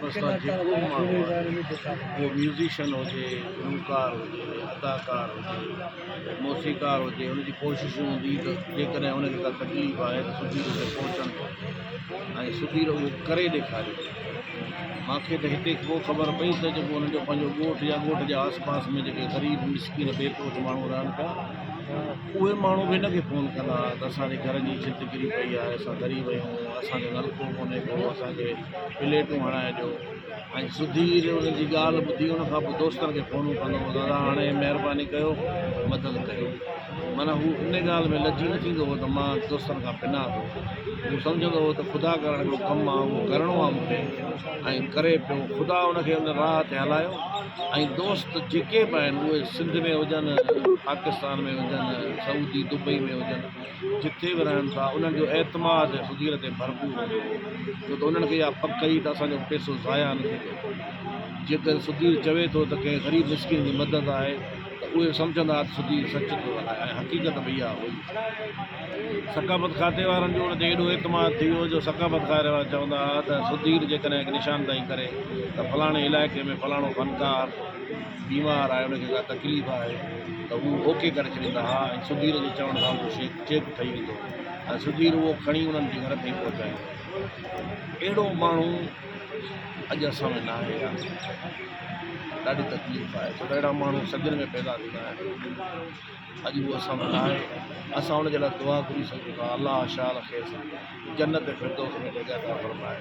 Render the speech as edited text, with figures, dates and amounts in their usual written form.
वास्ते जेको माण्हू आहे उहो म्यूज़िशन हुजे, गुलकार हुजे, अदाकार हुजे, मौसीकार हुजे, हुनजी कोशिशि हूंदी त जेकॾहिं हुनखे का तकलीफ़ आहे त सुधीर ते पहुचणु खपे ऐं सुधीर उहो करे ॾेखारे। मूंखे त हिते पोइ ख़बर पई त जेको हुनजो पंहिंजो ॻोठु या ॻोठ जे आस पास में जेके ग़रीब मिसकिन बेकोच माण्हू रहनि पिया, उहे माण्हू बि हिनखे फ़ोन कंदा हुआ त असांजे घर जी छित किरी पई आहे, असां ग़रीब आहियूं, असांखे नलको कोन्हे को, असांखे प्लेटूं हणाए ॾियो। ऐं सुधीर हुनजी ॻाल्हि ॿुधी हुनखां पोइ दोस्तनि खे फ़ोनूं कंदो हो, दादा हाणे महिरबानी कयो, मदद कयो। माना हू इन ॻाल्हि में लजी न थींदो हो त मां दोस्तनि खां पिना थो, हू सम्झंदो हो त ख़ुदा करण जो कमु आहे, उहो करिणो आहे मूंखे ऐं करे पियो। ख़ुदा हुनखे हुन राह ते हलायो ऐं दोस्त जेके बि आहिनि उहे सिंध में हुजनि, पाकिस्तान में हुजनि, सऊदी दुबई में हुजनि, जिथे बि रहनि था, उन्हनि जो एतमाद सुधीर ते भरपूर हूंदो हो, छो त उन्हनि खे इहा पक ई त असांजो पैसो ज़ाया न थींदो। जेकर सुधीर चवे थो त कंहिं ग़रीब मिसकिन जी मदद आहे त उहे सम्झंदा त सुधीर सच थो ॻाल्हाए ऐं हक़ीक़त भई इहा हुई। सकाफ़त खाते वारनि जो उन ते एॾो एतमाद थी वियो जो सकाफ़त खाते वारा चवंदा हुआ त सुधीर जेकॾहिं हिकु निशानदाही करे त फलाणे इलाइक़े में फलाणो फ़नकार बीमार आहे, उनखे का तकलीफ़ आहे त हू ओके करे छॾींदा हुआ ऐं सुधीर जे चवण सां उहो चेक ठही वेंदो ऐं सुधीर उहो खणी उन्हनि जे घर ताईं पहुचाईंदो। अहिड़ो माण्हू अॼु असां में न आहे यार, ॾाढी तकलीफ़ आहे छो त अहिड़ा माण्हू सभिनी में पैदा थींदा आहिनि। अॼु उहो असां में न आहे, असां हुनजे लाइ दुआ घुरी सघूं था, अलाह शाल खे जन्नत फिरदौस में जॻह अता फरमाए।